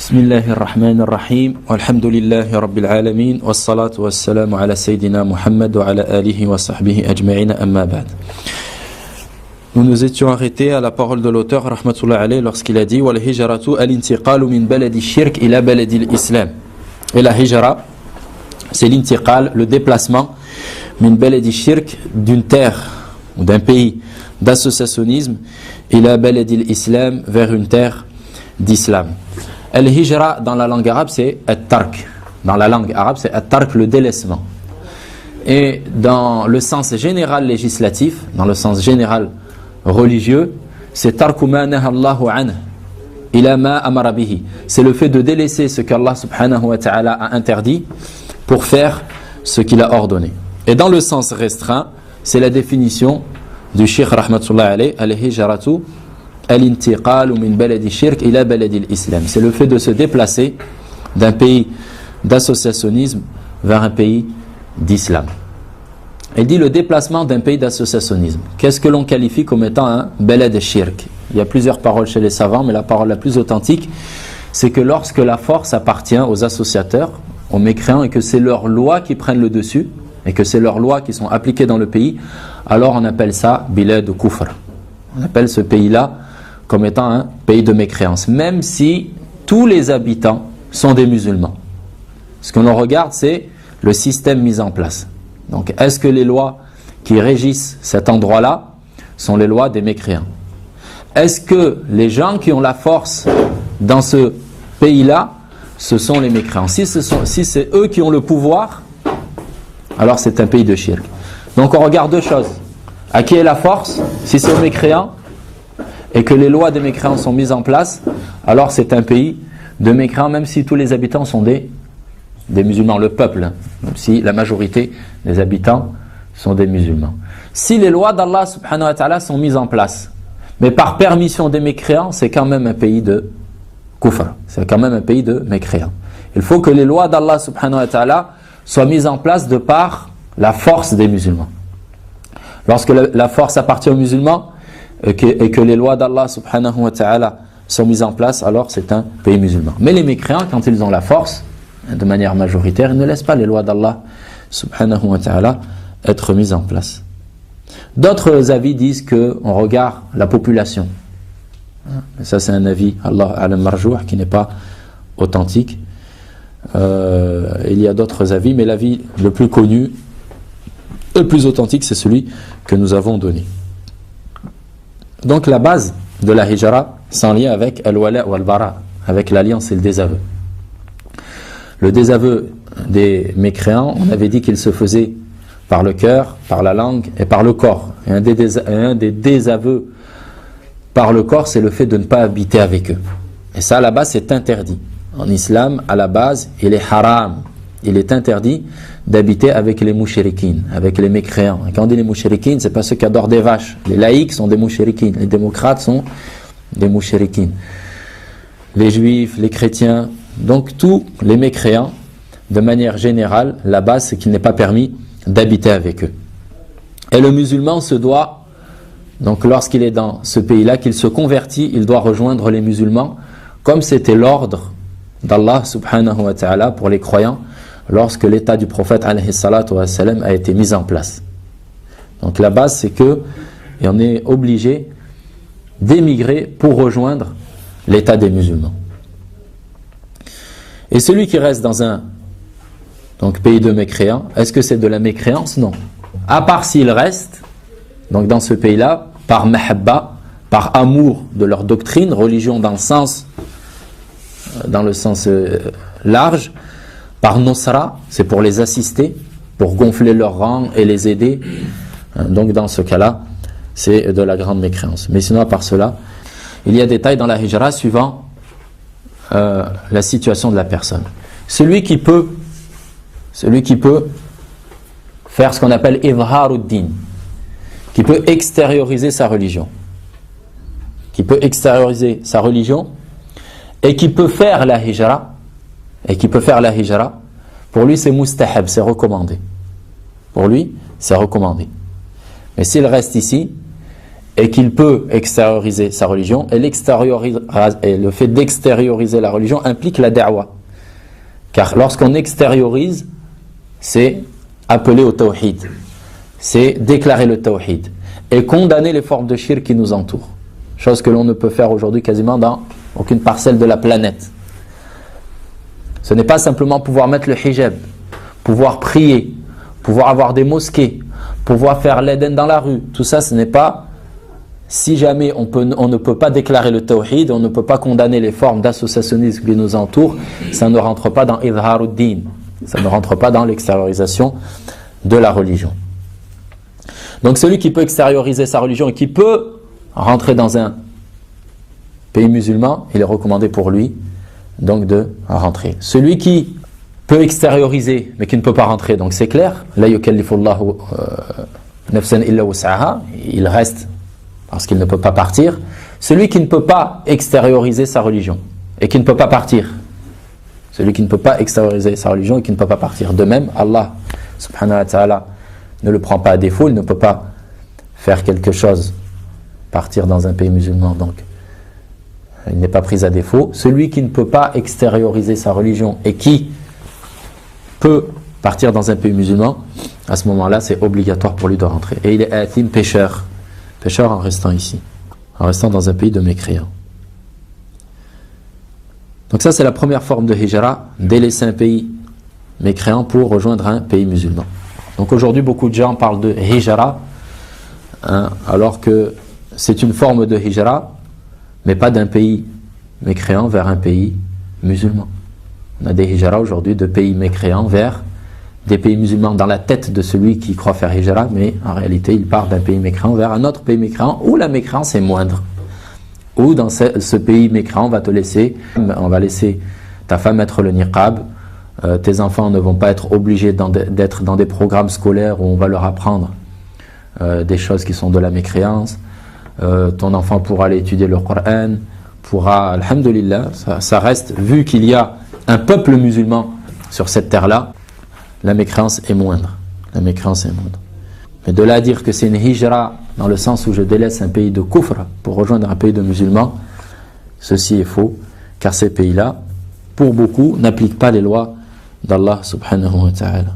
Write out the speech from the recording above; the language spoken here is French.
بسم الله الرحمن الرحيم والحمد لله رب العالمين والصلاة والسلام على سيدنا محمد وعلى آله وصحبه أجمعين أما بعد. Nous nous étions arrêtés à la parole de l'auteur rahmatullah alayhi lorsqu'il a dit wal hijratu al-intiqalu min baladi shirk ila baladi al-islam. Et la hijra, c'est l'intiqal, le déplacement min baladi shirk, d'une terre ou d'un pays d'associationnisme ila baladi al-islam, vers une terre d'islam. Al-hijra dans la langue arabe c'est at-tark. Dans la langue arabe c'est at-tark, le délaissement. Et dans le sens général législatif, dans le sens général religieux, c'est tarku ma naha Allahu anhu ila ma amara bihi. C'est le fait de délaisser ce qu'Allah subhanahu wa ta'ala a interdit pour faire ce qu'il a ordonné. Et dans le sens restreint, c'est la définition du Cheikh rahmatullah alayhi, al-hijratu al-intiqalu min baladi shirk ila baladi al-islam. C'est le fait de se déplacer d'un pays d'associationnisme vers un pays d'islam. Il dit le déplacement d'un pays d'associationnisme. Qu'est-ce que l'on qualifie comme étant un balad shirk? Il y a plusieurs paroles chez les savants, mais la parole la plus authentique, c'est que lorsque la force appartient aux associateurs, aux mécréants, et que c'est leurs lois qui prennent le dessus, et que c'est leurs lois qui sont appliquées dans le pays, alors on appelle ça bilad ou kufr. On appelle ce pays-là comme étant un pays de mécréance, même si tous les habitants sont des musulmans. Ce que l'on regarde, c'est le système mis en place. Donc, est-ce que les lois qui régissent cet endroit-là sont les lois des mécréants? Est-ce que les gens qui ont la force dans ce pays-là, ce sont les mécréants? Si c'est eux qui ont le pouvoir, alors c'est un pays de shirk. Donc, on regarde deux choses. À qui est la force? Si c'est aux mécréants et que les lois des mécréants sont mises en place, alors c'est un pays de mécréants, même si tous les habitants sont des musulmans, le peuple, même si la majorité des habitants sont des musulmans. Si les lois d'Allah subhanahu wa ta'ala sont mises en place, mais par permission des mécréants, c'est quand même un pays de kufr, c'est quand même un pays de mécréants. Il faut que les lois d'Allah subhanahu wa ta'ala soient mises en place de par la force des musulmans. Lorsque la force appartient aux musulmans et que les lois d'Allah subhanahu wa ta'ala sont mises en place, alors c'est un pays musulman. Mais les mécréants, quand ils ont la force, de manière majoritaire, ils ne laissent pas les lois d'Allah subhanahu wa ta'ala être mises en place. D'autres avis disent qu'on regarde la population. Mais ça c'est un avis, Allah al-marjouh, qui n'est pas authentique. Il y a d'autres avis, mais l'avis le plus connu, le plus authentique, c'est celui que nous avons donné. Donc la base de la hijra, c'est en lien avec al-wala ou al-bara, avec l'alliance et le désaveu. Le désaveu des mécréants, on avait dit qu'il se faisait par le cœur, par la langue et par le corps. Et un des désaveux par le corps, c'est le fait de ne pas habiter avec eux. Et ça, à la base, c'est interdit. En islam, à la base, il est haram. Il est interdit d'habiter avec les mouchérikines, avec les mécréants. Et quand on dit les mouchérikines, c'est pas ceux qui adorent des vaches. Les laïcs sont des mouchérikines, les démocrates sont des mouchérikines. Les juifs, les chrétiens, donc tous les mécréants, de manière générale, la base c'est qu'il n'est pas permis d'habiter avec eux. Et le musulman se doit, donc lorsqu'il est dans ce pays-là, qu'il se convertit, il doit rejoindre les musulmans, comme c'était l'ordre d'Allah subhanahu wa ta'ala pour les croyants, lorsque l'état du prophète alayhi salatu wa salam a été mis en place. Donc la base c'est que, et on est obligé d'émigrer pour rejoindre l'état des musulmans. Et celui qui reste dans un pays de mécréants, est-ce que c'est de la mécréance? Non. À part s'il reste donc dans ce pays-là, par mahabba, par amour de leur doctrine, religion dans le sens large, par nosra, c'est pour les assister, pour gonfler leur rang et les aider. Donc dans ce cas-là, c'est de la grande mécréance. Mais sinon, à part cela, il y a des détails dans la hijra suivant la situation de la personne. Celui qui peut faire ce qu'on appelle izharuddin, qui peut extérioriser sa religion, et qui peut faire la hijra, pour lui c'est mustahab, c'est recommandé. Mais s'il reste ici et qu'il peut extérioriser sa religion, et le fait d'extérioriser la religion implique la da'wa. Car lorsqu'on extériorise, c'est appeler au tawhid, c'est déclarer le tawhid et condamner les formes de shirk qui nous entourent. Chose que l'on ne peut faire aujourd'hui quasiment dans aucune parcelle de la planète. Ce n'est pas simplement pouvoir mettre le hijab, pouvoir prier, pouvoir avoir des mosquées, pouvoir faire l'Eden dans la rue. Tout ça, ce n'est pas... Si jamais on ne peut pas déclarer le tawhid, on ne peut pas condamner les formes d'associationnisme qui nous entourent, ça ne rentre pas dans idharuddin, ça ne rentre pas dans l'extériorisation de la religion. Donc celui qui peut extérioriser sa religion et qui peut rentrer dans un pays musulman, il est recommandé pour lui donc de rentrer. Celui qui peut extérioriser mais qui ne peut pas rentrer, donc c'est clair, la yukallifullahu nafsan illa wus'aha, il reste parce qu'il ne peut pas partir. Celui qui ne peut pas extérioriser sa religion et qui ne peut pas partir, celui qui ne peut pas extérioriser sa religion et qui ne peut pas partir. De même, Allah subhanahu wa ta'ala ne le prend pas à défaut, il ne peut pas faire quelque chose, partir dans un pays musulman, donc il n'est pas pris à défaut. Celui qui ne peut pas extérioriser sa religion et qui peut partir dans un pays musulman, à ce moment-là, c'est obligatoire pour lui de rentrer. Et il est athim, pécheur en restant ici, en restant dans un pays de mécréants. Donc ça, c'est la première forme de hijra, délaisser un pays mécréant pour rejoindre un pays musulman. Donc aujourd'hui, beaucoup de gens parlent de hijra, alors que c'est une forme de hijra, mais pas d'un pays mécréant vers un pays musulman. On a des hijra aujourd'hui de pays mécréants vers des pays musulmans dans la tête de celui qui croit faire hijra, mais en réalité il part d'un pays mécréant vers un autre pays mécréant où la mécréance est moindre. Où dans ce pays mécréant on va laisser ta femme mettre le niqab, tes enfants ne vont pas être obligés d'être dans des programmes scolaires où on va leur apprendre des choses qui sont de la mécréance. Ton enfant pourra aller étudier le Coran, pourra, alhamdulillah, ça reste, vu qu'il y a un peuple musulman sur cette terre-là, la mécréance est moindre. La mécréance est moindre. Mais de là à dire que c'est une hijra dans le sens où je délaisse un pays de kufr pour rejoindre un pays de musulmans, ceci est faux, car ces pays-là, pour beaucoup, n'appliquent pas les lois d'Allah subhanahu wa ta'ala.